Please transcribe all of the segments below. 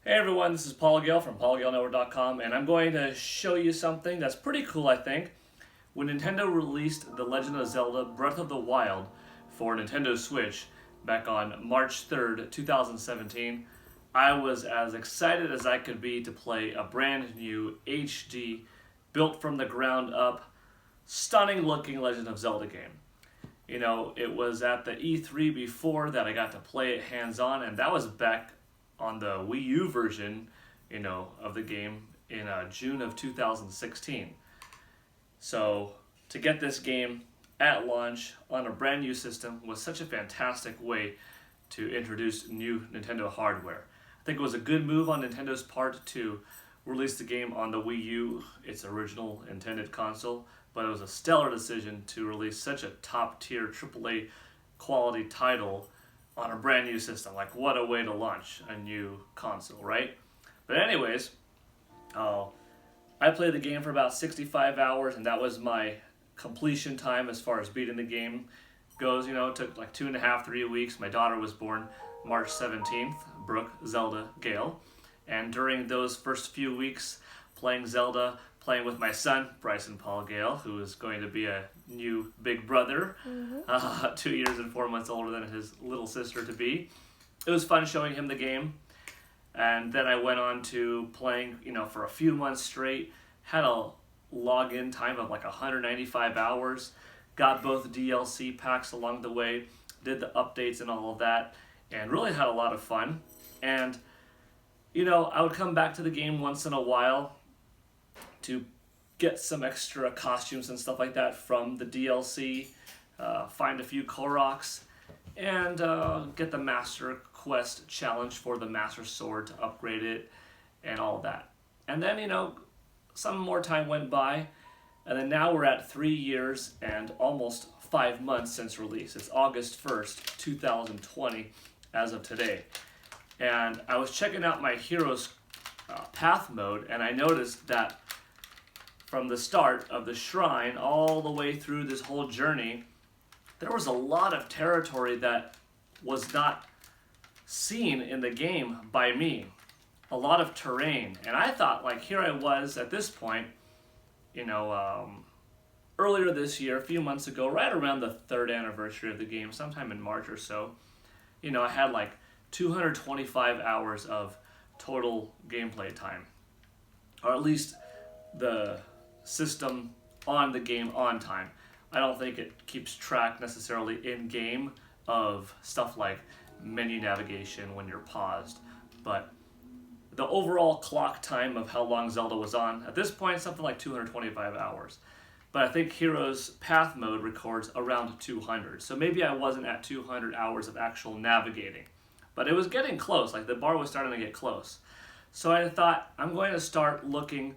Hey everyone, this is Gale from PaulGaleNetwork.com, and I'm going to show you something that's pretty cool, I think. When Nintendo released The Legend of Zelda Breath of the Wild for Nintendo Switch back on March 3rd, 2017, I was as excited as I could be to play a brand new HD, built from the ground up, stunning looking Legend of Zelda game. You know, it was at the E3 before that I got to play it hands on, and that was back on the Wii U version, of the game in June of 2016. So to get this game at launch on a brand new system was such a fantastic way to introduce new Nintendo hardware. I think it was a good move on Nintendo's part to release the game on the Wii U, its original intended console, but it was a stellar decision to release such a top-tier AAA quality title on a brand new system. Like, what a way to launch a new console, right? But anyways, I played the game for about 65 hours, and that was my completion time as far as beating the game goes. It took like 2.5, 3 weeks. My daughter was born March 17th, Brooke, Zelda, Gale. And during those first few weeks playing Zelda, playing with my son, Bryson Paul Gale, who is going to be a new big brother, 2 years and 4 months older than his little sister to be. It was fun showing him the game. And then I went on to playing, for a few months straight, had a login time of like 195 hours, got both DLC packs along the way, did the updates and all of that, and really had a lot of fun. And, I would come back to the game once in a while to get some extra costumes and stuff like that from the DLC, find a few Koroks, and get the Master Quest challenge for the Master Sword to upgrade it, and all that. And then, some more time went by, and then now we're at 3 years and almost 5 months since release. It's August 1st, 2020, as of today. And I was checking out my Heroes Path mode, and I noticed that from the start of the shrine all the way through this whole journey, there was a lot of territory that was not seen in the game by me. A lot of terrain. And I thought, like, here I was at this point, earlier this year, a few months ago, right around the 3rd anniversary of the game, sometime in March or so, I had like 225 hours of total gameplay time. Or at least the system on the game on time. I don't think it keeps track necessarily in game of stuff like menu navigation when you're paused, but the overall clock time of how long Zelda was on at this point, something like 225 hours. But I think Heroes Path mode records around 200, so maybe I wasn't at 200 hours of actual navigating, but it was getting close. Like, the bar was starting to get close. So I thought, I'm going to start looking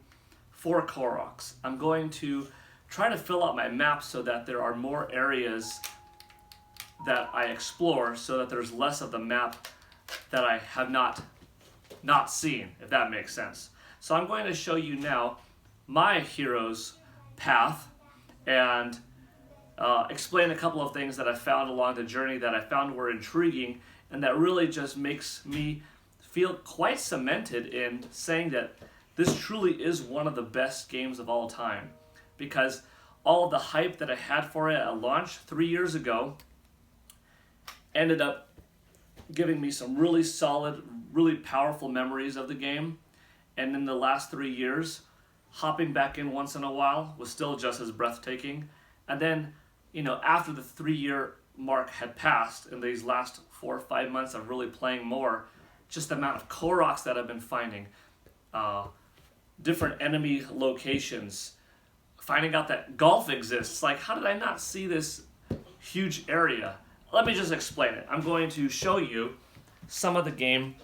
for Koroks. I'm going to try to fill out my map so that there are more areas that I explore, so that there's less of the map that I have not seen, if that makes sense. So I'm going to show you now my hero's path and explain a couple of things that I found along the journey that I found were intriguing, and that really just makes me feel quite cemented in saying that this truly is one of the best games of all time, because all of the hype that I had for it at launch 3 years ago ended up giving me some really solid, really powerful memories of the game. And in the last 3 years, hopping back in once in a while was still just as breathtaking. And then, after the 3-year mark had passed, in these last 4 or 5 months of really playing more, just the amount of Koroks that I've been finding, different enemy locations, finding out that golf exists. Like, how did I not see this huge area? Let me just explain it. I'm going to show you some of the game,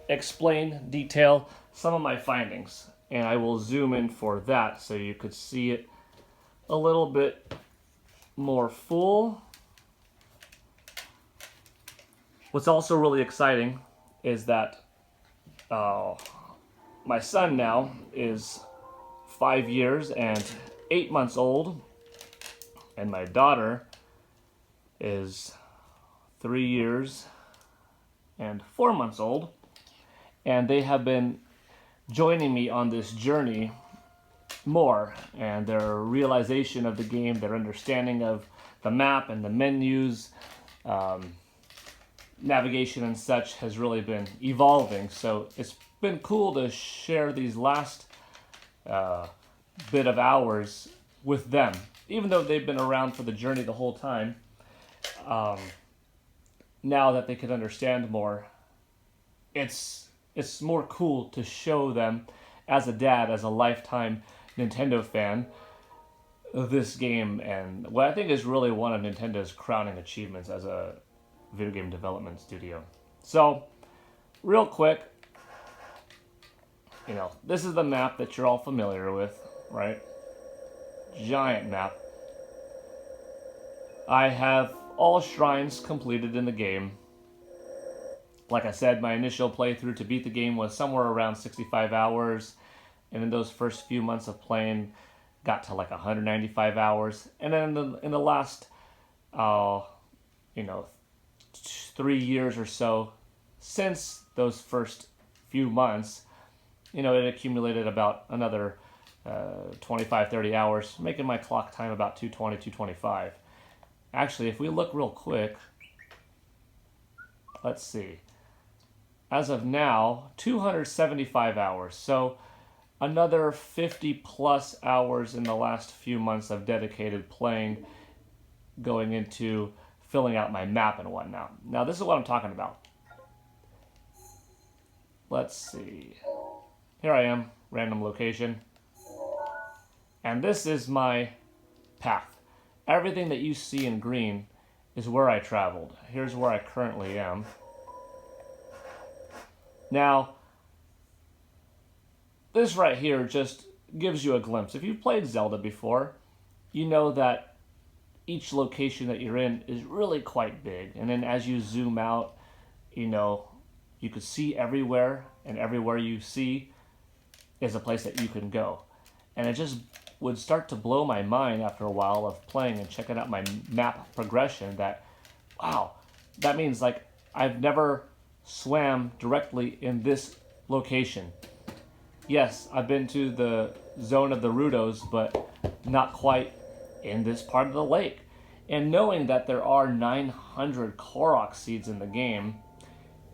explain, detail some of my findings, and I will zoom in for that so you could see it a little bit more full. What's also really exciting is that my son now is 5 years and 8 months old, and my daughter is 3 years and 4 months old. and they have been joining me on this journey more, and their realization of the game, their understanding of the map and the menus, navigation and such has really been evolving. So it's been cool to share these last bit of hours with them, even though they've been around for the journey the whole time. Now that they can understand more, it's more cool to show them, as a dad, as a lifetime Nintendo fan, this game, and what I think is really one of Nintendo's crowning achievements as a video game development studio. So, real quick, this is the map that you're all familiar with, right? Giant map. I have all shrines completed in the game. Like I said, my initial playthrough to beat the game was somewhere around 65 hours, and in those first few months of playing, got to like 195 hours, and then in the last, 3 years or so, since those first few months, it accumulated about another 25, 30 hours, making my clock time about 220, 225. Actually, if we look real quick, let's see. As of now, 275 hours. So another 50 plus hours in the last few months of dedicated playing, going into filling out my map and whatnot. Now, this is what I'm talking about. Let's see. Here I am, random location. And this is my path. Everything that you see in green is where I traveled. Here's where I currently am. Now, this right here just gives you a glimpse. If you've played Zelda before, you know that each location that you're in is really quite big. And then as you zoom out, you could see everywhere, and everywhere you see is a place that you can go. And it just would start to blow my mind after a while of playing and checking out my map progression that, wow, that means like I've never swam directly in this location. Yes, I've been to the zone of the Rudos, but not quite in this part of the lake. And knowing that there are 900 Korok seeds in the game,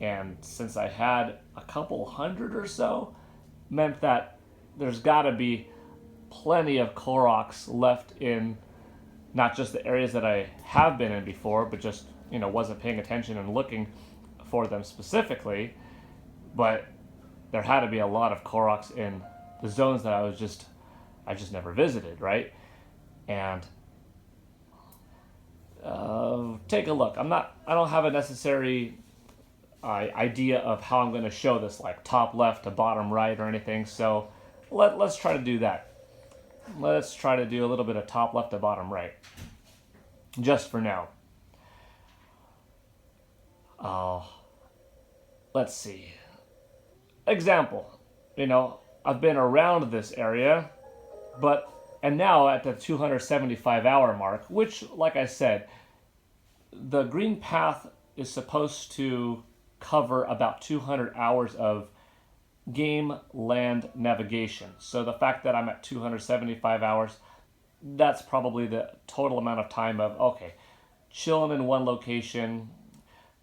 and since I had a couple hundred or so, meant that there's got to be plenty of Koroks left in not just the areas that I have been in before, but just, wasn't paying attention and looking for them specifically, but there had to be a lot of Koroks in the zones that I just never visited, right? And take a look. I don't have a necessary idea of how I'm going to show this, like top left to bottom right or anything. So let's try to do that. Let's try to do a little bit of top left to bottom right, just for now. Let's see. Example, I've been around this area, and now at the 275 hour mark, which, like I said, the green path is supposed to cover about 200 hours of game land navigation. So the fact that I'm at 275 hours, that's probably the total amount of time of, chilling in one location,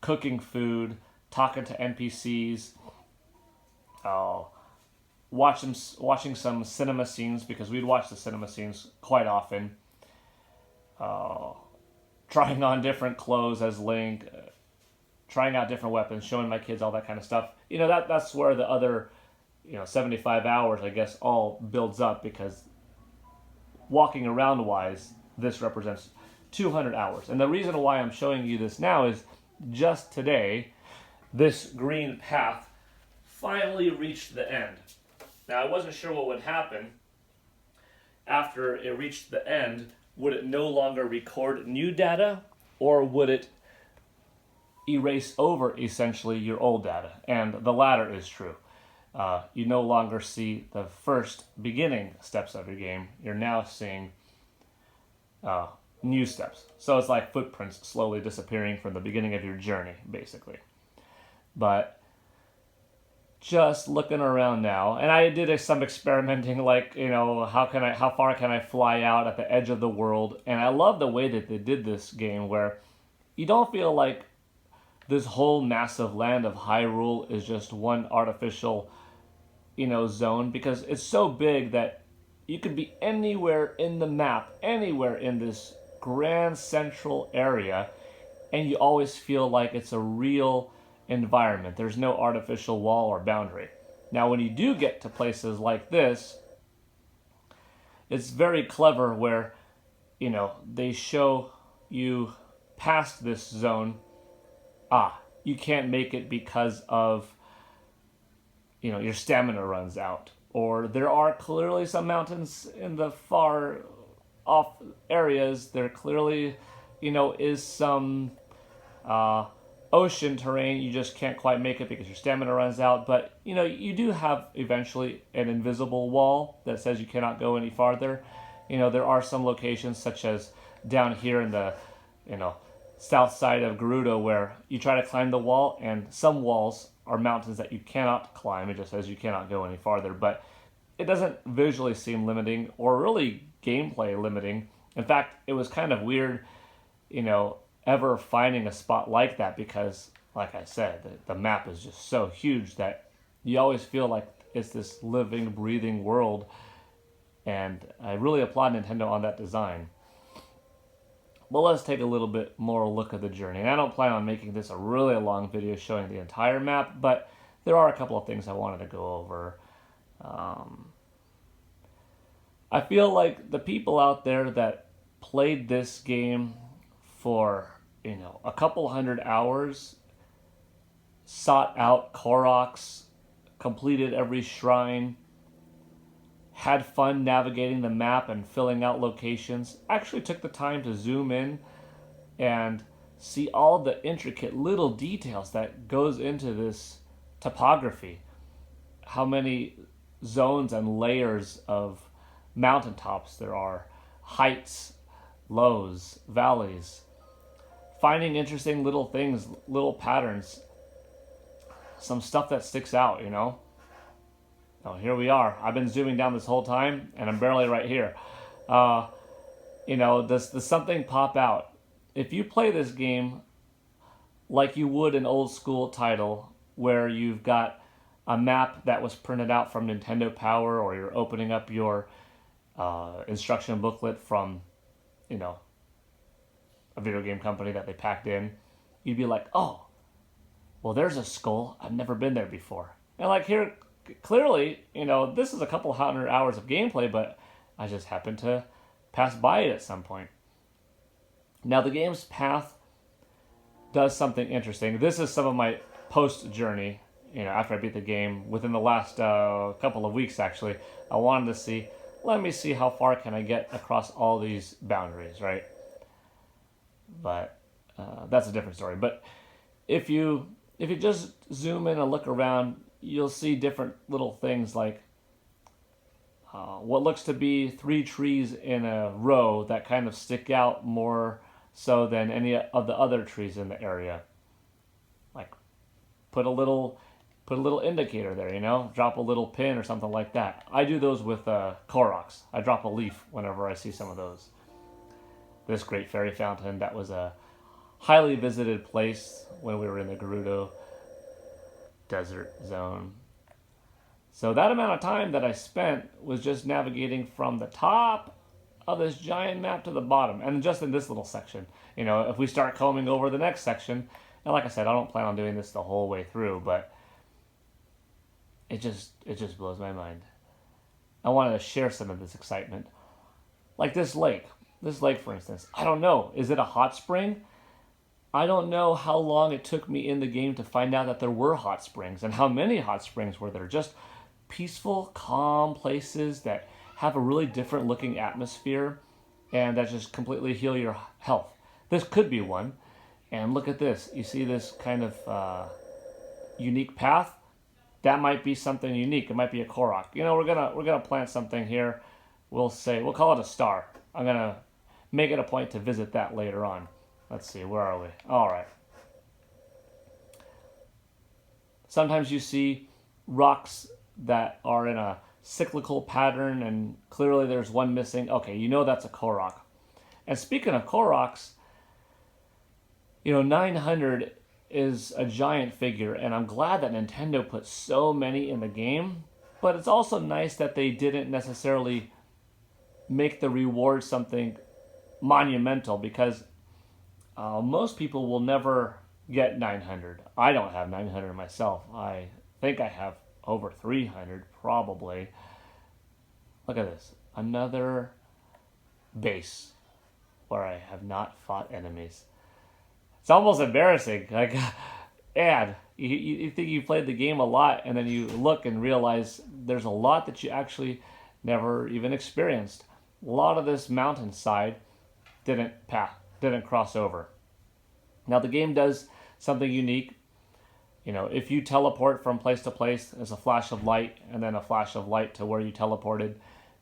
cooking food, talking to NPCs, watching some cinema scenes, because we'd watch the cinema scenes quite often, trying on different clothes as Link, trying out different weapons, showing my kids all that kind of stuff. That's where the other 75 hours, I guess, all builds up, because walking around wise, this represents 200 hours. And the reason why I'm showing you this now is just today, this green path finally reached the end. Now, I wasn't sure what would happen after it reached the end. Would it no longer record new data, or would it erase over, essentially, your old data? And the latter is true. You no longer see the first beginning steps of your game. You're now seeing new steps. So it's like footprints slowly disappearing from the beginning of your journey, basically. But just looking around now, and I did some experimenting, like, how far can I fly out at the edge of the world? And I love the way that they did this game, where you don't feel like this whole massive land of Hyrule is just one artificial, zone, because it's so big that you could be anywhere in the map, anywhere in this grand central area, and you always feel like it's a real environment. There's no artificial wall or boundary. Now, when you do get to places like this, it's very clever where, they show you past this zone. You can't make it because of, your stamina runs out. Or there are clearly some mountains in the far off areas. There clearly, is some ocean terrain. You just can't quite make it because your stamina runs out. But, you do have eventually an invisible wall that says you cannot go any farther. There are some locations, such as down here in the, south side of Gerudo, where you try to climb the wall, and some walls are mountains that you cannot climb. It just says you cannot go any farther. But it doesn't visually seem limiting or really gameplay limiting. In fact, it was kind of weird, ever finding a spot like that, because, like I said, the map is just so huge that you always feel like it's this living, breathing world. And I really applaud Nintendo on that design. Well, let's take a little bit more look at the journey. And I don't plan on making this a really long video showing the entire map, but there are a couple of things I wanted to go over. I feel like the people out there that played this game for, a couple hundred hours, sought out Koroks, completed every shrine, had fun navigating the map and filling out locations, actually took the time to zoom in and see all the intricate little details that goes into this topography. How many zones and layers of mountaintops there are, heights, lows, valleys, finding interesting little things, little patterns, some stuff that sticks out, Oh, here we are. I've been zooming down this whole time, and I'm barely right here. Does something pop out? If you play this game like you would an old school title, where you've got a map that was printed out from Nintendo Power, or you're opening up your instruction booklet from, a video game company that they packed in, you'd be like, oh, well, there's a skull. I've never been there before. And like here, clearly, this is a couple hundred hours of gameplay, but I just happened to pass by it at some point. Now, the game's path does something interesting. This is some of my post-journey, after I beat the game. Within the last couple of weeks, actually, I wanted to let me see how far can I get across all these boundaries, right? But that's a different story. But if you just zoom in and look around, you'll see different little things, like what looks to be 3 trees in a row that kind of stick out more so than any of the other trees in the area. Like, put a little indicator there, drop a little pin or something like that. I do those with Koroks. I drop a leaf whenever I see some of those. This great fairy fountain, that was a highly visited place when we were in the Gerudo desert zone. So that amount of time that I spent was just navigating from the top of this giant map to the bottom, and just in this little section. If we start combing over the next section, and like I said, I don't plan on doing this the whole way through, but it just blows my mind. I wanted to share some of this excitement. Like this lake, for instance. I don't know, is it a hot spring? I don't know how long it took me in the game to find out that there were hot springs, and how many hot springs were there. Just peaceful, calm places that have a really different looking atmosphere and that just completely heal your health. This could be one. And look at this. You see this kind of unique path? That might be something unique. It might be a Korok. We're gonna plant something here. We'll call it a star. I'm gonna make it a point to visit that later on. Let's see, where are we? All right. Sometimes you see rocks that are in a cyclical pattern, and clearly there's one missing. Okay, you know that's a Korok. And speaking of Koroks, 900 is a giant figure, and I'm glad that Nintendo put so many in the game. But it's also nice that they didn't necessarily make the reward something monumental, because most people will never get 900. I don't have 900 myself. I think I have over 300 probably. Look at this. Another base where I have not fought enemies. It's almost embarrassing. Like, and you think you played the game a lot, and then you look and realize there's a lot that you actually never even experienced. A lot of this mountainside didn't cross over. Now the game does something unique. If you teleport from place to place, there's a flash of light and then a flash of light to where you teleported.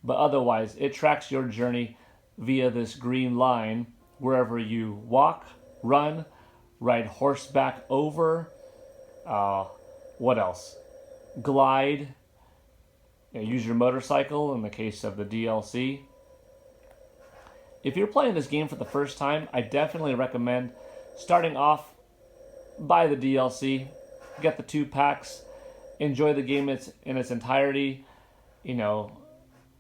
But otherwise, it tracks your journey via this green line wherever you walk, run, ride horseback over, what else? Glide, use your motorcycle in the case of the DLC. If you're playing this game for the first time, I definitely recommend starting off, buy the DLC, get the 2 packs, enjoy the game in its entirety.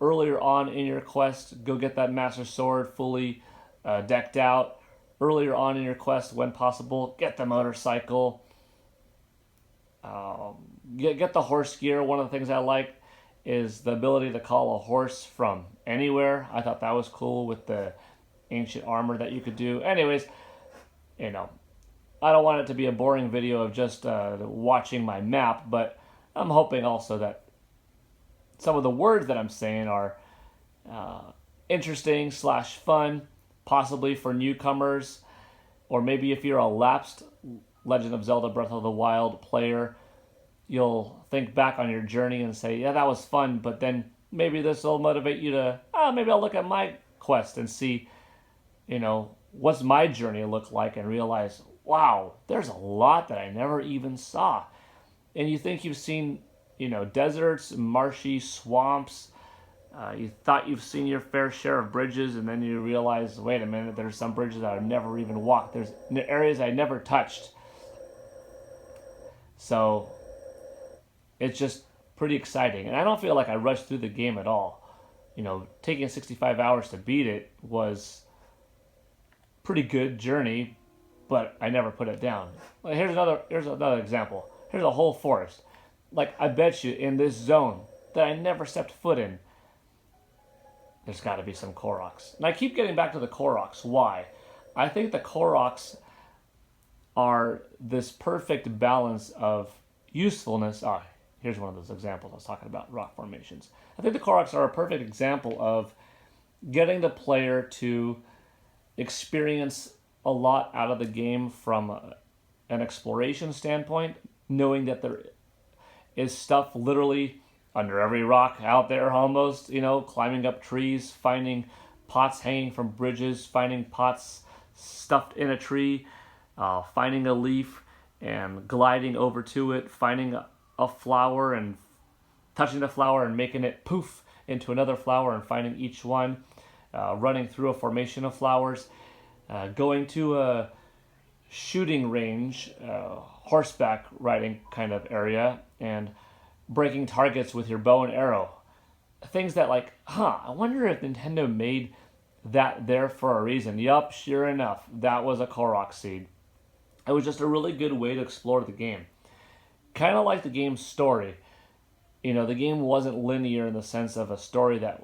Earlier on in your quest, go get that Master Sword fully decked out. Earlier on in your quest, when possible, get the motorcycle. Get the horse gear. One of the things I like is the ability to call a horse from anywhere. I thought that was cool with the ancient armor that you could do. Anyways, I don't want it to be a boring video of just watching my map, but I'm hoping also that some of the words that I'm saying are interesting / fun, possibly for newcomers, or maybe if you're a lapsed Legend of Zelda Breath of the Wild player, you'll think back on your journey and say, yeah, that was fun, but then maybe this will motivate you to, maybe I'll look at my quest and see, what's my journey look like, and realize, wow, there's a lot that I never even saw. And you think you've seen, deserts, marshy swamps. You thought you've seen your fair share of bridges, and then you realize, wait a minute, there's some bridges that I've never even walked. There's areas I never touched. So it's just pretty exciting. And I don't feel like I rushed through the game at all. Taking 65 hours to beat it was pretty good journey, but I never put it down. Here's another example. Here's a whole forest. Like, I bet you in this zone that I never stepped foot in, there's got to be some Koroks. And I keep getting back to the Koroks. Why? I think the Koroks are this perfect balance of usefulness. Here's one of those examples I was talking about, rock formations. I think the Koroks are a perfect example of getting the player to experience a lot out of the game from an exploration standpoint, knowing that there is stuff literally under every rock out there almost, climbing up trees, finding pots hanging from bridges, finding pots stuffed in a tree, finding a leaf and gliding over to it, finding a flower and touching the flower and making it poof into another flower and finding each one, running through a formation of flowers, going to a shooting range, horseback riding kind of area, and breaking targets with your bow and arrow. Things that I wonder if Nintendo made that there for a reason. Yup, sure enough, that was a Korok seed. It was just a really good way to explore the game. Kind of like the game's story. The game wasn't linear in the sense of a story that,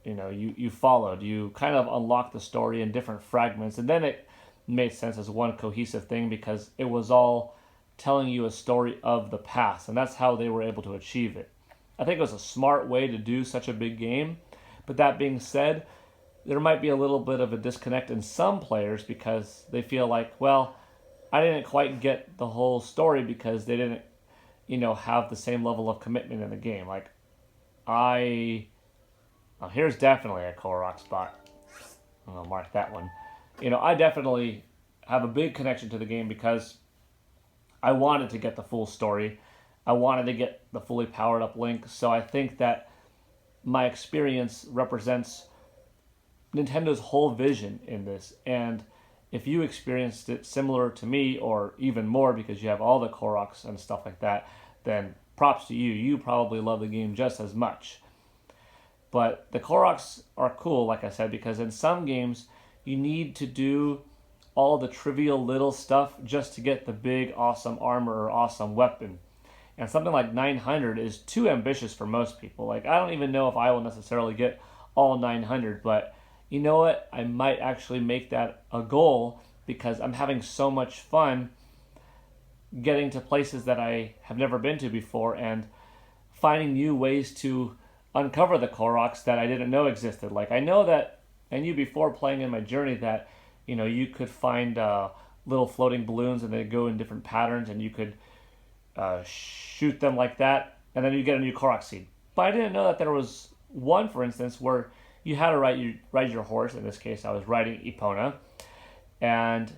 you followed. You kind of unlocked the story in different fragments, and then it made sense as one cohesive thing because it was all telling you a story of the past, and that's how they were able to achieve it. I think it was a smart way to do such a big game, but that being said, there might be a little bit of a disconnect in some players because they feel like, well, I didn't quite get the whole story because they didn't, have the same level of commitment in the game. Here's definitely a Korok spot. I'll mark that one. I definitely have a big connection to the game because I wanted to get the full story. I wanted to get the fully powered up Link, so I think that my experience represents Nintendo's whole vision in this. And if you experienced it similar to me, or even more because you have all the Koroks and stuff like that, then props to you. You probably love the game just as much. But the Koroks are cool, like I said, because in some games you need to do all the trivial little stuff just to get the big awesome armor or awesome weapon. And something like 900 is too ambitious for most people. Like, I don't even know if I will necessarily get all 900, but you know what? I might actually make that a goal because I'm having so much fun getting to places that I have never been to before and finding new ways to uncover the Koroks that I didn't know existed. Like, I know that I knew before playing in my journey that, you know, you could find little floating balloons and they go in different patterns and you could shoot them like that and then you get a new Korok seed. But I didn't know that there was one, for instance, where you had to ride your horse. In this case, I was riding Epona, and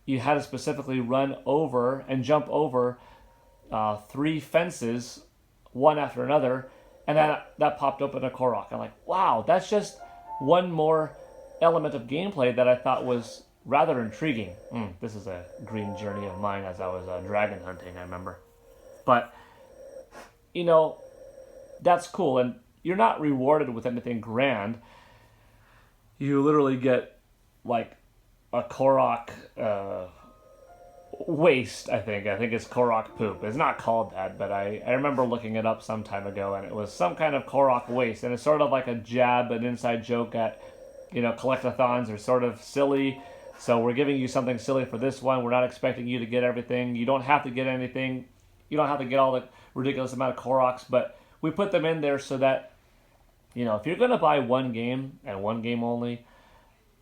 you had to specifically run over and jump over 3 fences, one after another, and that popped open a Korok. I'm like, wow, that's just one more element of gameplay that I thought was rather intriguing. This is a green journey of mine as I was dragon hunting, I remember. But, you know, that's cool, and you're not rewarded with anything grand. You literally get, like, a Korok waste, I think. I think it's Korok poop. It's not called that, but I remember looking it up some time ago, and it was some kind of Korok waste, and it's sort of like a jab, an inside joke at, you know, collectathons are sort of silly, so we're giving you something silly for this one. We're not expecting you to get everything. You don't have to get anything. You don't have to get all the ridiculous amount of Koroks, but we put them in there so that, you know, if you're going to buy one game and one game only,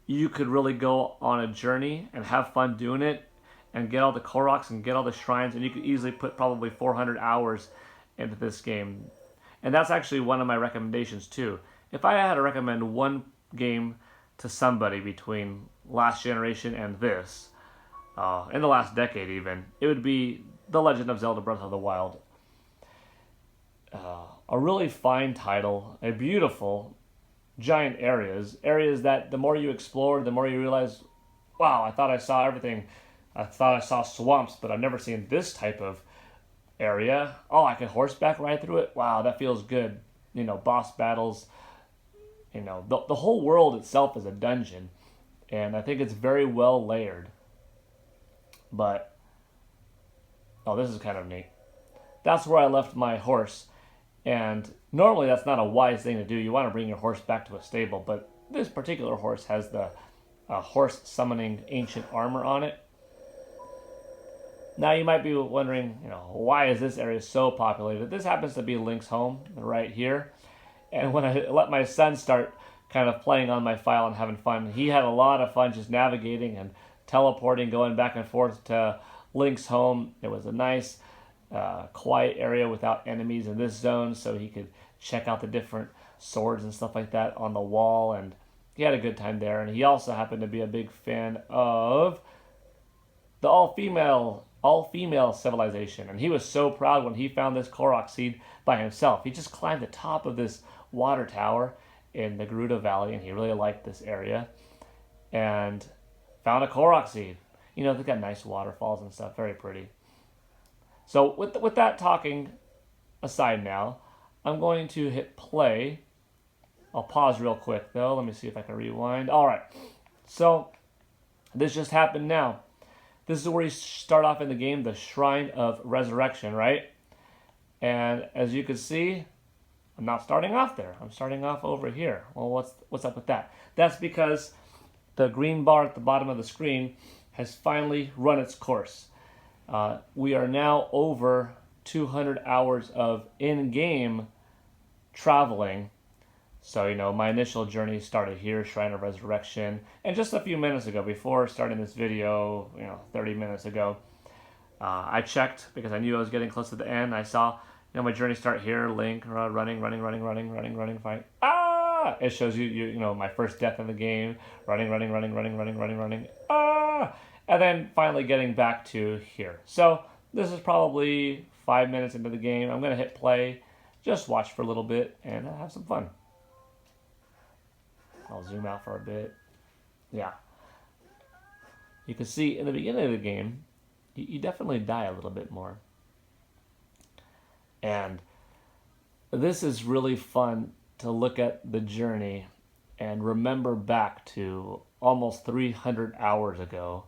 you could really go on a journey and have fun doing it and get all the Koroks and get all the shrines, and you could easily put probably 400 hours into this game. And that's actually one of my recommendations too. If I had to recommend one game to somebody between last generation and this, in the last decade even, it would be The Legend of Zelda Breath of the Wild. A really fine title, a beautiful, giant areas that the more you explore, the more you realize, wow, I thought I saw everything. I thought I saw swamps, but I've never seen this type of area. Oh, I can horseback ride through it? Wow, that feels good. You know, boss battles. You know, the whole world itself is a dungeon, and I think it's very well layered. But, oh, this is kind of neat. That's where I left my horse, and normally that's not a wise thing to do. You want to bring your horse back to a stable, but this particular horse has the horse summoning ancient armor on it. Now you might be wondering, you know, why is this area so populated? This happens to be Link's home right here. And when I let my son start kind of playing on my file and having fun, he had a lot of fun just navigating and teleporting, going back and forth to Link's home. It was a nice, quiet area without enemies in this zone, so he could check out the different swords and stuff like that on the wall, and he had a good time there. And he also happened to be a big fan of the all-female civilization, and he was so proud when he found this Korok seed by himself. He just climbed the top of this water tower in the Gerudo Valley, and he really liked this area, and found a Korok seed. You know, they've got nice waterfalls and stuff, very pretty. So with that talking aside now, I'm going to hit play. I'll pause real quick, though. Let me see if I can rewind. All right, so this just happened now. This is where you start off in the game, the Shrine of Resurrection, right? And as you can see, I'm not starting off there. I'm starting off over here. Well, what's up with that? That's because the green bar at the bottom of the screen has finally run its course. We are now over 200 hours of in-game traveling. So, you know, my initial journey started here, Shrine of Resurrection, and just a few minutes ago, before starting this video, 30 minutes ago, I checked because I knew I was getting close to the end. I saw, my journey start here, Link, running, fight. Ah! It shows you my first death in the game, running. Ah! And then finally getting back to here. So this is probably 5 minutes into the game. I'm going to hit play, just watch for a little bit, and have some fun. I'll zoom out for a bit. Yeah. You can see in the beginning of the game, you definitely die a little bit more. And this is really fun to look at the journey and remember back to almost 300 hours ago.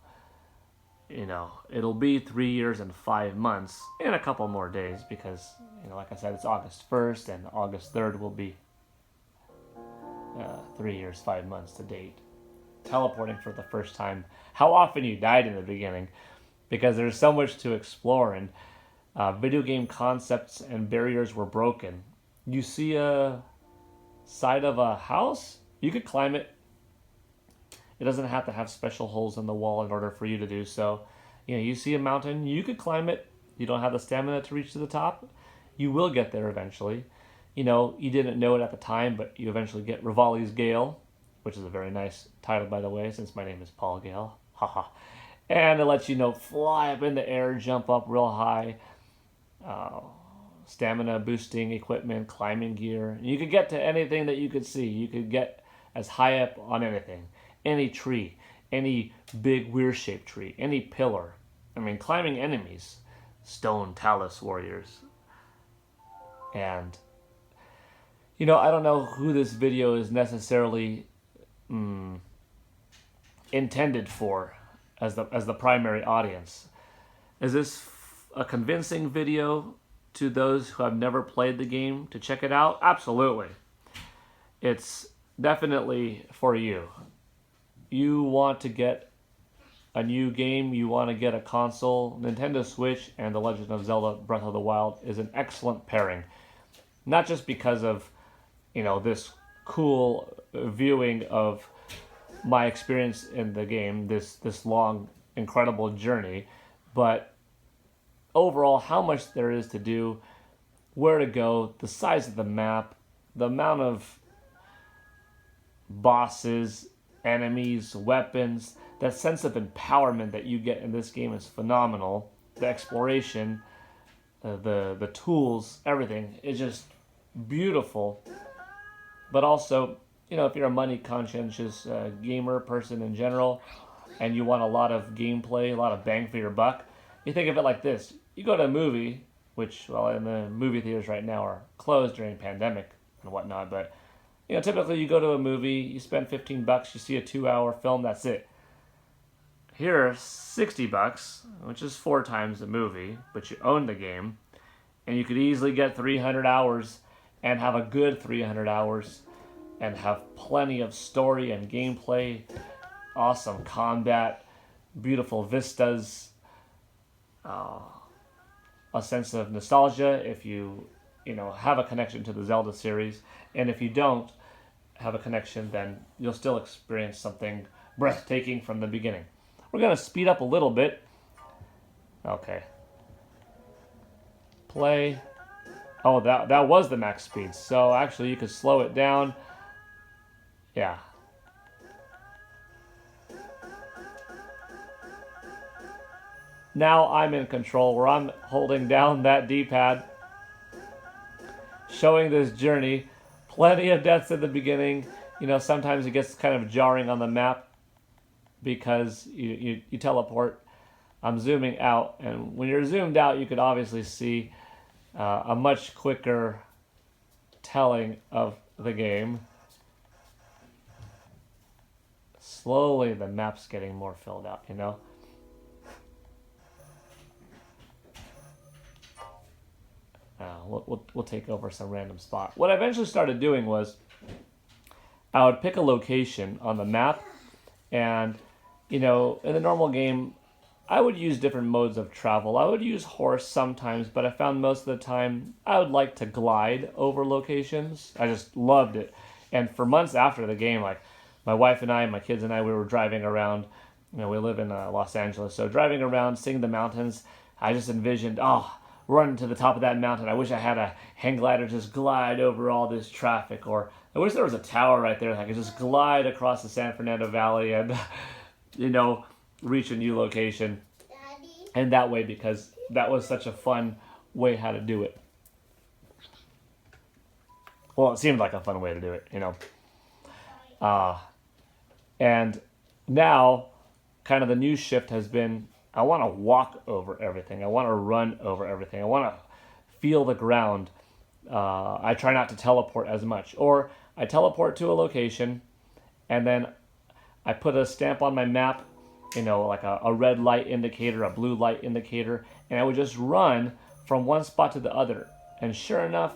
You know, it'll be 3 years and 5 months and a couple more days because, you know, like I said, it's August 1st and August 3rd will be 3 years, 5 months to date. Teleporting for the first time. How often you died in the beginning, because there's so much to explore, and video game concepts and barriers were broken. You see a side of a house, you could climb it. It doesn't have to have special holes in the wall in order for you to do so. You know, you see a mountain, you could climb it. You don't have the stamina to reach to the top. You will get there eventually. You know, you didn't know it at the time, but you eventually get Rivali's Gale, which is a very nice title, by the way, since my name is Paul Gale. Haha. And it lets you know, fly up in the air, jump up real high, stamina boosting equipment, climbing gear. You could get to anything that you could see. You could get as high up on anything. Any tree, any big weird-shaped tree, any pillar. I mean, climbing enemies, stone talus warriors. And, you know, I don't know who this video is necessarily intended for as the primary audience. Is this a convincing video to those who have never played the game to check it out? Absolutely. It's definitely for you. You want to get a new game, you want to get a console, Nintendo Switch and The Legend of Zelda Breath of the Wild is an excellent pairing. Not just because of, you know, this cool viewing of my experience in the game, this long, incredible journey, but overall how much there is to do, where to go, the size of the map, the amount of bosses, enemies, weapons, that sense of empowerment that you get in this game is phenomenal. The exploration, the tools, everything is just beautiful. But also, you know, if you're a money conscientious gamer person in general, and you want a lot of gameplay, a lot of bang for your buck, you think of it like this. You go to a movie, which, well, in the movie theaters right now are closed during pandemic and whatnot, but, you know, typically you go to a movie, you spend $15, you see a 2-hour film, that's it. Here, $60, which is 4 times the movie, but you own the game, and you could easily get 300 hours and have a good 300 hours and have plenty of story and gameplay, awesome combat, beautiful vistas, a sense of nostalgia if you know, have a connection to the Zelda series, and if you don't have a connection, then you'll still experience something breathtaking from the beginning. We're going to speed up a little bit. Okay. Play. Oh, that was the max speed. So actually you could slow it down. Yeah. Now I'm in control where I'm holding down that D-pad, showing this journey. Plenty of deaths at the beginning. You know, sometimes it gets kind of jarring on the map because you teleport. I'm zooming out, and when you're zoomed out, you could obviously see a much quicker telling of the game. Slowly, the map's getting more filled out, you know? We'll take over some random spot. What I eventually started doing was I would pick a location on the map, and, you know, in the normal game, I would use different modes of travel. I would use horse sometimes, but I found most of the time I would like to glide over locations. I just loved it. And for months after the game, like, my wife and I, my kids and I, we were driving around. You know, we live in Los Angeles, so driving around, seeing the mountains, I just envisioned, running to the top of that mountain. I wish I had a hang glider just glide over all this traffic, or I wish there was a tower right there that I could just glide across the San Fernando Valley and, you know, reach a new location. Daddy. And that way, because that was such a fun way how to do it. Well, it seemed like a fun way to do it, you know. And now, kind of the new shift has been, I want to walk over everything. I want to run over everything. I want to feel the ground. I try not to teleport as much. Or I teleport to a location, and then I put a stamp on my map, you know, like a red light indicator, a blue light indicator, and I would just run from one spot to the other. And sure enough,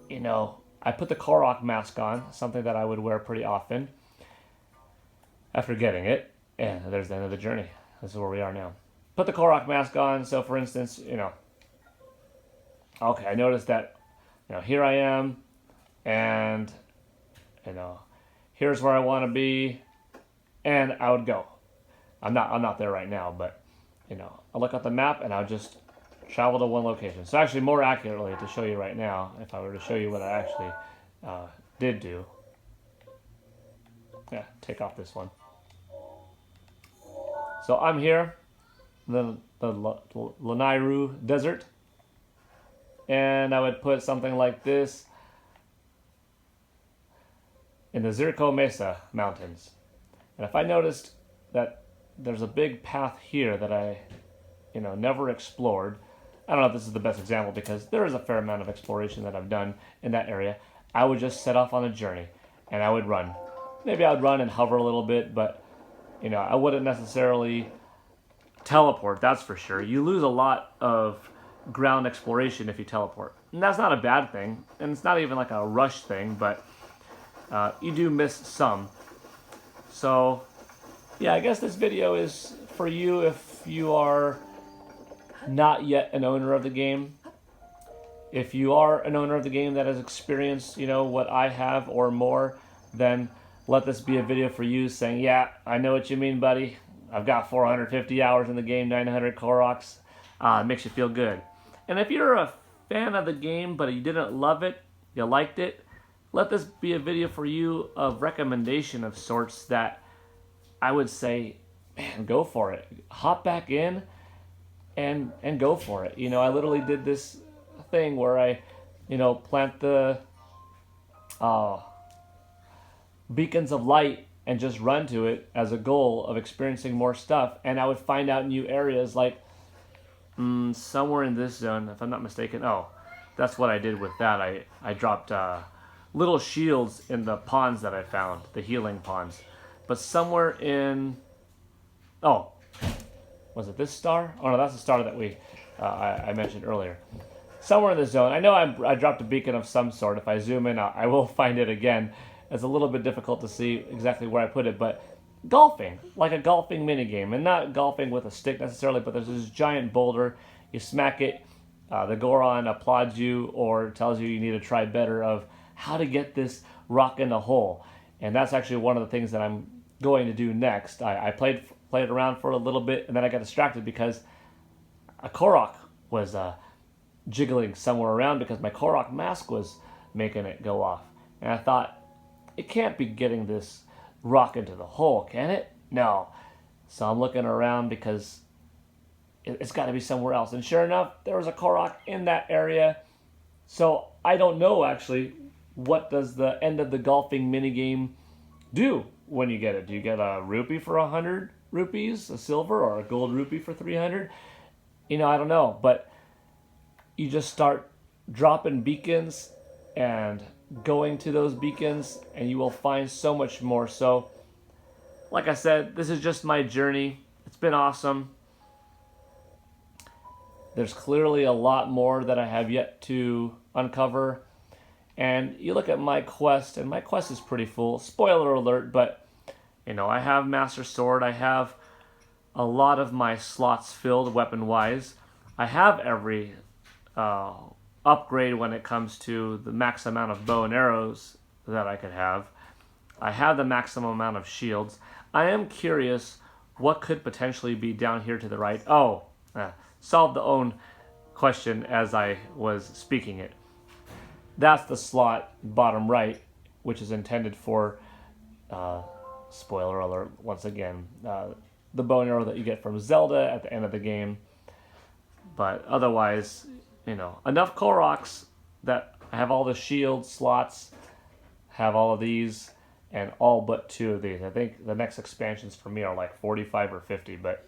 you know, I put the Korok mask on, something that I would wear pretty often after getting it. And there's the end of the journey. This is where we are now. Put the Korok mask on. So, for instance, you know, okay, I noticed that, you know, here I am, and, you know, here's where I want to be, and I would go. I'm not there right now, but, you know, I look at the map and I'll just travel to one location. So actually, more accurately, to show you right now, if I were to show you what I actually did do. Yeah, take off this one. So I'm here, the Lanairu Desert, and I would put something like this in the Zirco Mesa Mountains. And if I noticed that there's a big path here that I, you know, never explored. I don't know if this is the best example because there is a fair amount of exploration that I've done in that area. I would just set off on a journey and I would run. Maybe I would run and hover a little bit, but, you know, I wouldn't necessarily teleport, that's for sure. You lose a lot of ground exploration if you teleport. And that's not a bad thing, and it's not even like a rush thing, but you do miss some. So, yeah, I guess this video is for you if you are not yet an owner of the game. If you are an owner of the game that has experienced, you know, what I have or more, then let this be a video for you saying, yeah, I know what you mean, buddy. I've got 450 hours in the game, 900 Koroks. It makes you feel good. And if you're a fan of the game, but you didn't love it, you liked it, let this be a video for you of recommendation of sorts that I would say, man, go for it. Hop back in and go for it. You know, I literally did this thing where I, you know, plant the beacons of light and just run to it as a goal of experiencing more stuff. And I would find out new areas like somewhere in this zone, if I'm not mistaken. Oh, that's what I did with that. I dropped little shields in the ponds that I found, the healing ponds. But somewhere in, oh, was it this star? Oh no, that's the star that I mentioned earlier. Somewhere in this zone. I know I dropped a beacon of some sort. If I zoom in, I will find it again. It's a little bit difficult to see exactly where I put it, but golfing, like a golfing minigame, and not golfing with a stick necessarily, but there's this giant boulder. You smack it, the Goron applauds you or tells you need to try better of how to get this rock in the hole. And that's actually one of the things that I'm going to do next. I played around for a little bit, and then I got distracted because a Korok was jiggling somewhere around because my Korok mask was making it go off. And I thought, it can't be getting this rock into the hole, can it? No. So I'm looking around because it's got to be somewhere else. And sure enough, there was a Korok in that area. So I don't know, actually, what does the end of the golfing minigame do when you get it? Do you get a rupee for 100 rupees, a silver, or a gold rupee for 300? You know, I don't know. But you just start dropping beacons and going to those beacons, and you will find so much more. So, like I said, this is just my journey. It's been awesome. There's clearly a lot more that I have yet to uncover. And you look at my quest, and my quest is pretty full. Spoiler alert, but, you know, I have Master Sword. I have a lot of my slots filled weapon-wise. I have every upgrade when it comes to the max amount of bow and arrows that I could have. I have the maximum amount of shields. I am curious what could potentially be down here to the right. Oh, solved the own question as I was speaking it. That's the slot bottom right, which is intended for, spoiler alert once again, the bow and arrow that you get from Zelda at the end of the game. But otherwise, enough Koroks that I have all the shield slots, have all of these, and all but 2 of these. I think the next expansions for me are like 45 or 50, but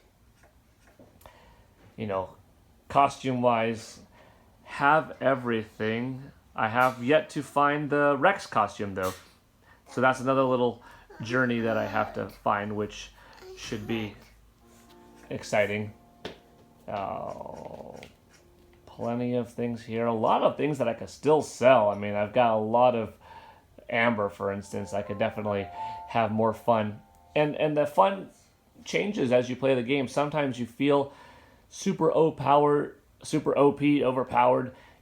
costume wise, have everything. I have yet to find the Rex costume though, so that's another little journey that I have to find, which should be exciting. Plenty of things here, a lot of things that I could still sell. I mean, I've got a lot of amber, for instance. I could definitely have more fun, and the fun changes as you play the game. Sometimes you feel super overpowered,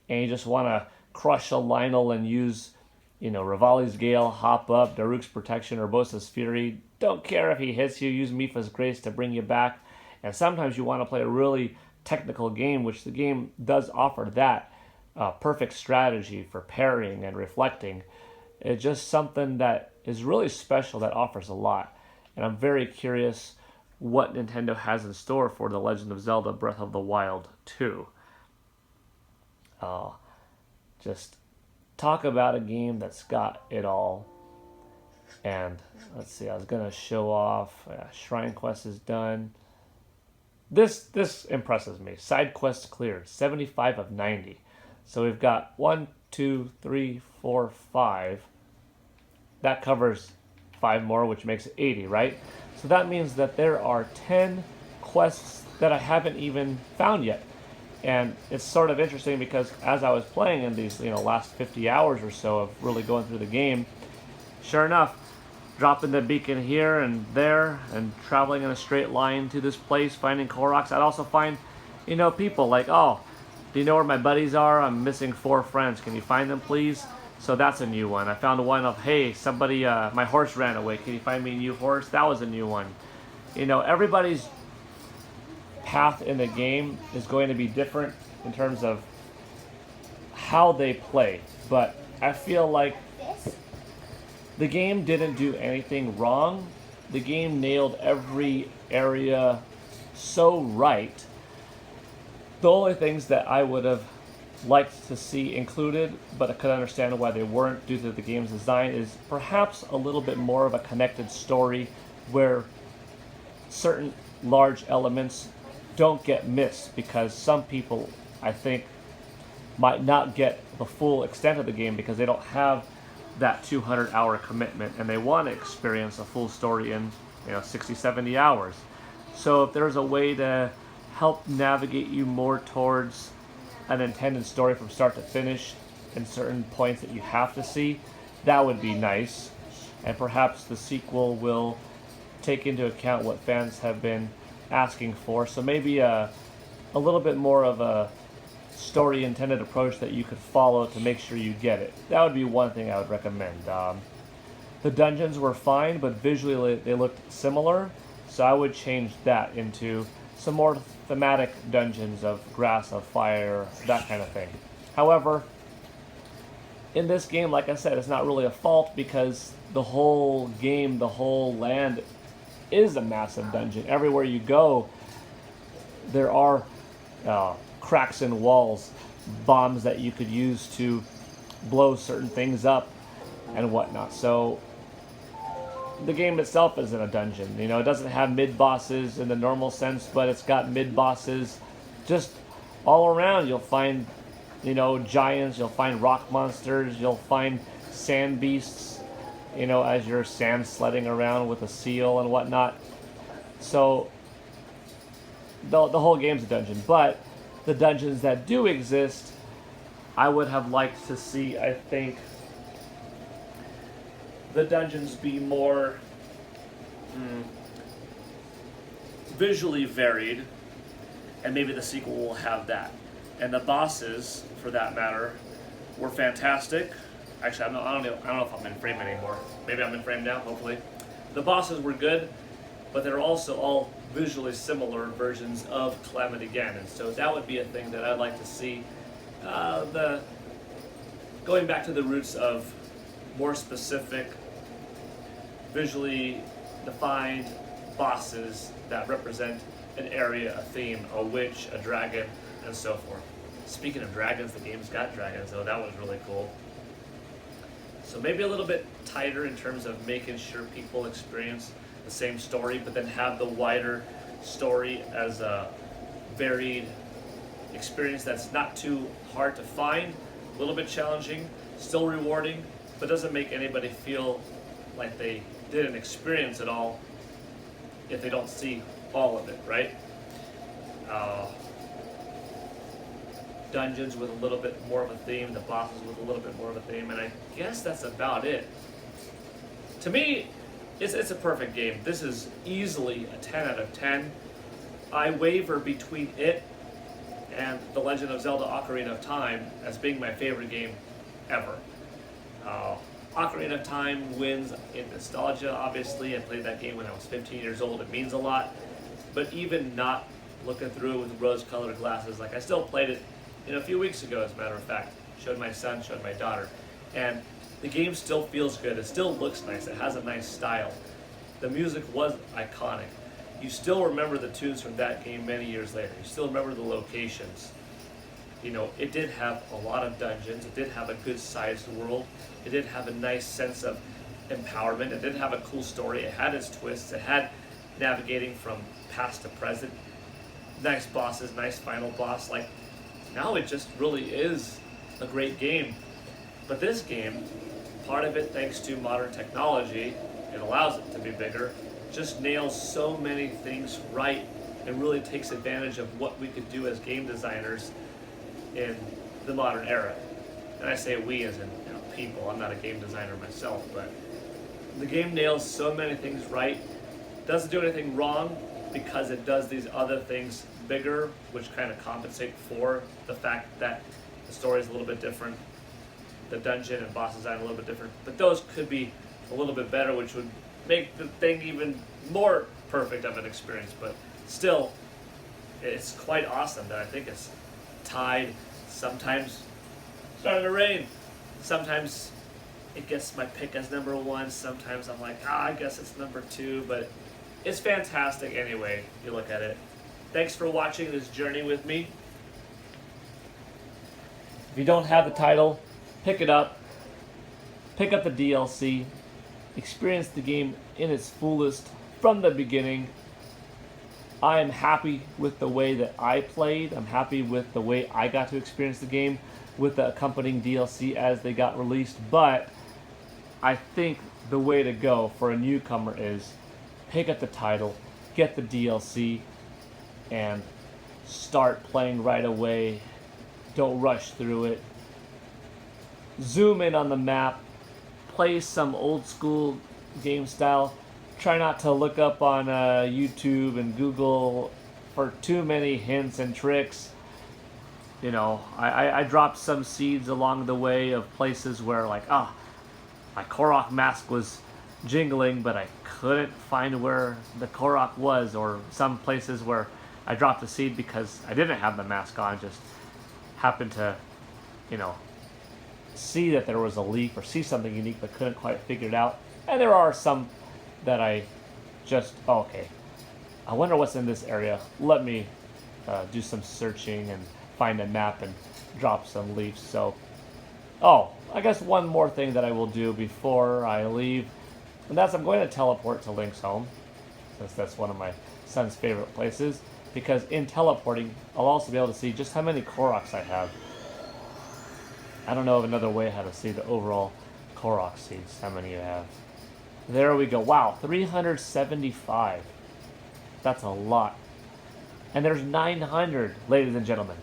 and you just want to crush a Lionel and use, Rivali's Gale, hop up, Daruk's Protection, or Urbosa's Fury. Don't care if he hits you, use Mipha's Grace to bring you back. And sometimes you want to play a really technical game, which the game does offer that perfect strategy for parrying and reflecting. It's just something that is really special, that offers a lot. And I'm very curious what Nintendo has in store for The Legend of Zelda Breath of the Wild 2. Just talk about a game that's got it all. And let's see, I was going to show off. Shrine Quest is done. This impresses me. Side quests cleared, 75 of 90. So we've got 1, 2, 3, 4, 5. That covers 5 more, which makes it 80, right? So that means that there are 10 quests that I haven't even found yet. And it's sort of interesting because as I was playing in these, last 50 hours or so of really going through the game, sure enough, dropping the beacon here and there and traveling in a straight line to this place, finding Koroks. I'd also find, people like, oh, do you know where my buddies are? I'm missing 4 friends. Can you find them, please? So that's a new one. I found one of, hey, somebody, my horse ran away. Can you find me a new horse? That was a new one. Everybody's path in the game is going to be different in terms of how they play. But I feel like the game didn't do anything wrong. The game nailed every area so right. The only things that I would have liked to see included, but I could understand why they weren't due to the game's design, is perhaps a little bit more of a connected story where certain large elements don't get missed, because some people, I think, might not get the full extent of the game because they don't have that 200-hour commitment and they want to experience a full story in 60, 70 hours. So if there's a way to help navigate you more towards an intended story from start to finish and certain points that you have to see, that would be nice. And perhaps the sequel will take into account what fans have been asking for. So maybe a little bit more of a story intended approach that you could follow to make sure you get it. That would be one thing I would recommend. The dungeons were fine, but visually they looked similar, so I would change that into some more thematic dungeons of grass, of fire, that kind of thing. However, in this game, like I said, it's not really a fault because the whole game, the whole land is a massive dungeon. Everywhere you go, there are cracks in walls, bombs that you could use to blow certain things up and whatnot. So the game itself isn't a dungeon. It doesn't have mid-bosses in the normal sense, but it's got mid-bosses just all around. You'll find, giants, you'll find rock monsters, you'll find sand beasts, as you're sand sledding around with a seal and whatnot. So the whole game's a dungeon, but the dungeons that do exist, I would have liked to see, I think, the dungeons be more visually varied, and maybe the sequel will have that. And the bosses, for that matter, were fantastic. Actually, I don't know if I'm in frame anymore. Maybe I'm in frame now, hopefully. The bosses were good, but they're also all visually similar versions of Calamity Ganon. So that would be a thing that I'd like to see. Going back to the roots of more specific, visually defined bosses that represent an area, a theme, a witch, a dragon, and so forth. Speaking of dragons, the game's got dragons, though. That was really cool. So maybe a little bit tighter in terms of making sure people experience the same story, but then have the wider story as a varied experience that's not too hard to find, a little bit challenging, still rewarding, but doesn't make anybody feel like they didn't experience it all if they don't see all of it, right? Dungeons with a little bit more of a theme, the bosses with a little bit more of a theme, and I guess that's about it. To me, it's a perfect game. This is easily a 10 out of 10. I waver between it and The Legend of Zelda Ocarina of Time as being my favorite game ever. Ocarina of Time wins in nostalgia, obviously. I played that game when I was 15 years old. It means a lot. But even not looking through it with rose-colored glasses, like I still played it a few weeks ago, as a matter of fact. Showed my son, showed my daughter. And the game still feels good. It still looks nice. It has a nice style. The music was iconic. You still remember the tunes from that game many years later. You still remember the locations. It did have a lot of dungeons. It did have a good-sized world. It did have a nice sense of empowerment. It did have a cool story. It had its twists. It had navigating from past to present. Nice bosses, nice final boss. Now it just really is a great game. But this game, part of it thanks to modern technology, it allows it to be bigger, just nails so many things right and really takes advantage of what we could do as game designers in the modern era. And I say we as in people. I'm not a game designer myself, but the game nails so many things right. Doesn't do anything wrong because it does these other things bigger, which kind of compensate for the fact that the story is a little bit different, the dungeon and boss design a little bit different, but those could be a little bit better, which would make the thing even more perfect of an experience. But still, it's quite awesome that I think it's tied. Sometimes it's starting to rain. Sometimes it gets my pick as number one. Sometimes I'm like, I guess it's number two, but it's fantastic anyway, if you look at it. Thanks for watching this journey with me. If you don't have the title, pick it up. Pick up the DLC. Experience the game in its fullest from the beginning. I am happy with the way that I played. I'm happy with the way I got to experience the game with the accompanying DLC as they got released. But I think the way to go for a newcomer is pick up the title, get the DLC, and start playing right away. Don't rush through it. Zoom in on the map. Play some old school game style. Try not to look up on YouTube and Google for too many hints and tricks. I dropped some seeds along the way of places where my Korok mask was jingling, but I couldn't find where the Korok was, or some places where I dropped a seed because I didn't have the mask on, just happened to, see that there was a leaf or see something unique but couldn't quite figure it out. And there are some that I just, okay, I wonder what's in this area. Let me do some searching and find a map and drop some leaves. So, I guess one more thing that I will do before I leave, and that's I'm going to teleport to Link's home, since that's one of my son's favorite places, because in teleporting, I'll also be able to see just how many Koroks I have. I don't know of another way how to see the overall Korok seeds, how many you have. There we go. Wow, 375. That's a lot. And there's 900, ladies and gentlemen.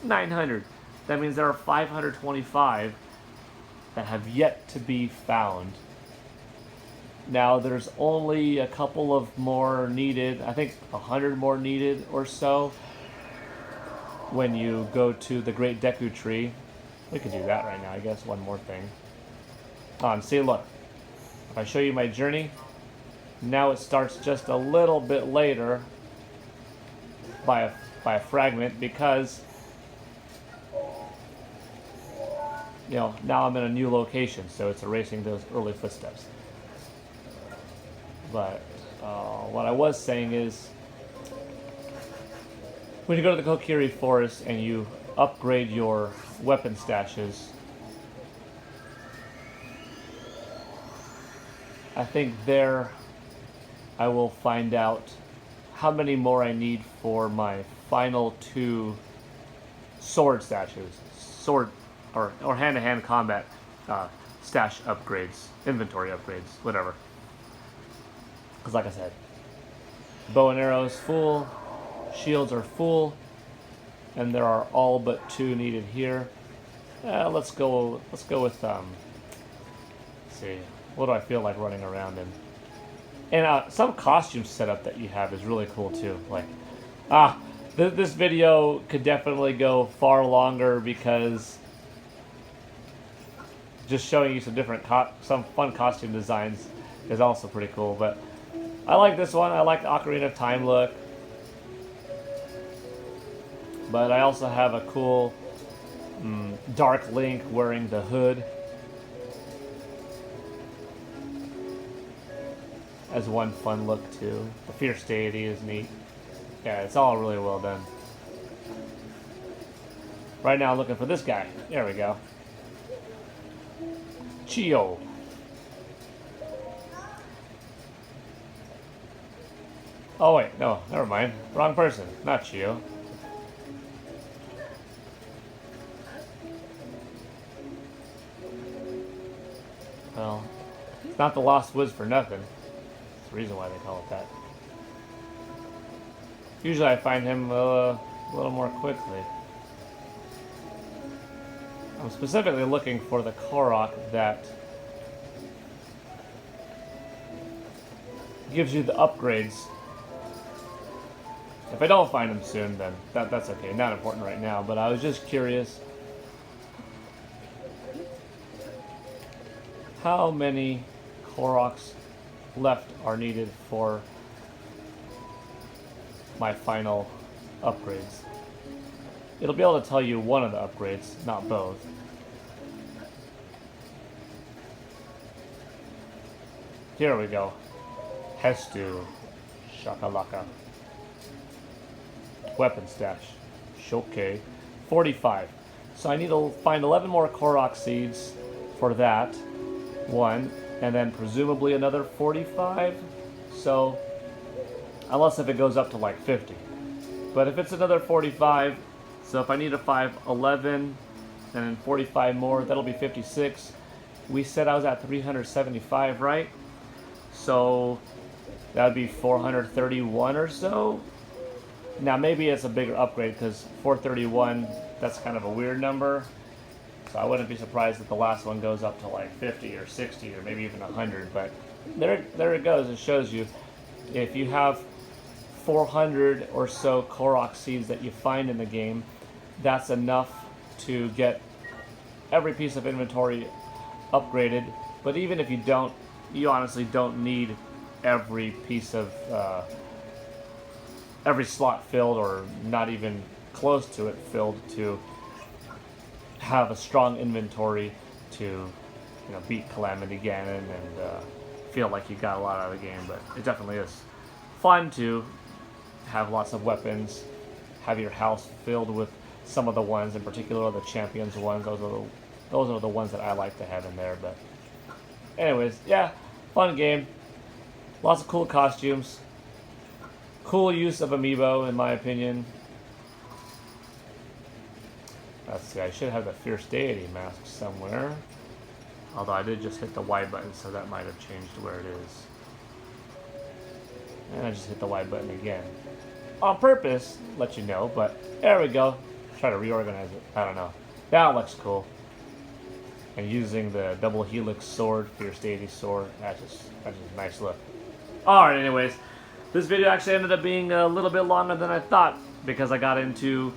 900. That means there are 525 that have yet to be found. Now, there's only a couple of more needed. I think 100 more needed or so when you go to the Great Deku Tree. We could do that right now, I guess. One more thing. See, look. If I show you my journey, now it starts just a little bit later by a fragment because, now I'm in a new location, so it's erasing those early footsteps. But what I was saying is, when you go to the Kokiri Forest and you upgrade your weapon stashes, I think there I will find out how many more I need for my final 2 sword stashes, sword or hand-to-hand combat stash upgrades, inventory upgrades, whatever. Because like I said, bow and arrow is full, shields are full, and there are all but 2 needed here. Let's go with let's see, what do I feel like running around in? And some costume setup that you have is really cool too. Like, this video could definitely go far longer because just showing you some different some fun costume designs is also pretty cool. But I like this one. I like the Ocarina of Time look. But I also have a cool Dark Link wearing the hood as one fun look too. The Fierce Deity is neat. Yeah, it's all really well done. Right now I'm looking for this guy. There we go. Chio. Oh wait, no, never mind. Wrong person. Not Chio. Well, it's not the Lost Woods for nothing. That's the reason why they call it that. Usually I find him a little more quickly. I'm specifically looking for the Korok that gives you the upgrades. If I don't find him soon, then that's okay. Not important right now, but I was just curious. How many Koroks left are needed for my final upgrades? It'll be able to tell you one of the upgrades, not both. Here we go. Hestu. Shakalaka. Weapon stash. Shoke. 45. So I need to find 11 more Korok seeds for that. One. And then presumably another 45. So, unless if it goes up to like 50. But if it's another 45, so if I need a 11, and then 45 more, that'll be 56. We said I was at 375, right? So that would be 431 or so. Now maybe it's a bigger upgrade because 431, that's kind of a weird number. So I wouldn't be surprised if the last one goes up to like 50 or 60 or maybe even 100. But there it goes. It shows you if you have 400 or so Korok seeds that you find in the game, that's enough to get every piece of inventory upgraded. But even if you don't, you honestly don't need every piece of every slot filled, or not even close to it filled, to have a strong inventory to beat Calamity Ganon and feel like you got a lot out of the game. But it definitely is fun to have lots of weapons, have your house filled with some of the ones, in particular the champions ones. Those are the ones that I like to have in there. But anyways, yeah, fun game. Lots of cool costumes. Cool use of amiibo, in my opinion. Let's see, I should have the Fierce Deity mask somewhere. Although I did just hit the Y button, so that might have changed where it is. And I just hit the Y button again. On purpose, let you know, but there we go. Try to reorganize it. I don't know. That looks cool. And using the double helix sword, Fierce Deity sword, that's just a nice look. Alright, anyways. This video actually ended up being a little bit longer than I thought because I got into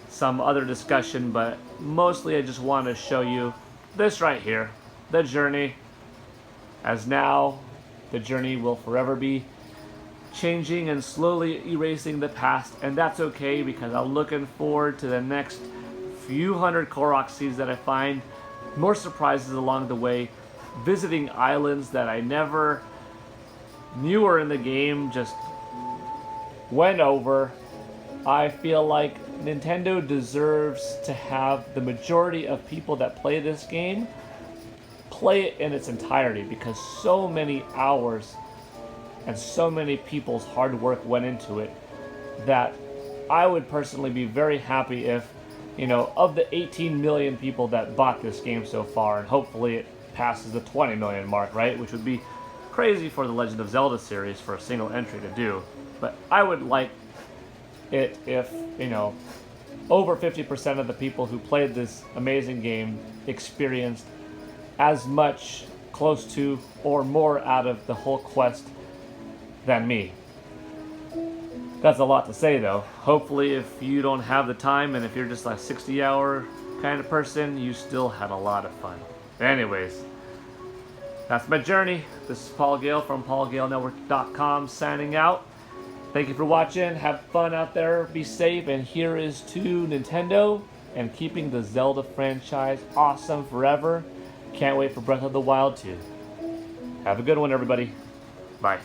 some other discussion, but mostly I just wanted to show you this right here. The journey. As now, the journey will forever be changing and slowly erasing the past, and that's okay because I'm looking forward to the next few hundred Korok seeds that I find, more surprises along the way, visiting islands that I never knew were in the game, just went over. I feel like Nintendo deserves to have the majority of people that play this game play it in its entirety, because so many hours and so many people's hard work went into it that I would personally be very happy if, of the 18 million people that bought this game so far, and hopefully it passes the 20 million mark, right? Which would be crazy for the Legend of Zelda series for a single entry to do. But I would like it if, over 50% of the people who played this amazing game experienced as much, close to, or more out of the whole quest than me. That's a lot to say, though. Hopefully, if you don't have the time and if you're just a 60-hour kind of person, you still had a lot of fun. Anyways, that's my journey. This is Paul Gale from PaulGaleNetwork.com signing out. Thank you for watching. Have fun out there. Be safe. And here is to Nintendo and keeping the Zelda franchise awesome forever. Can't wait for Breath of the Wild 2. Have a good one, everybody. Bye.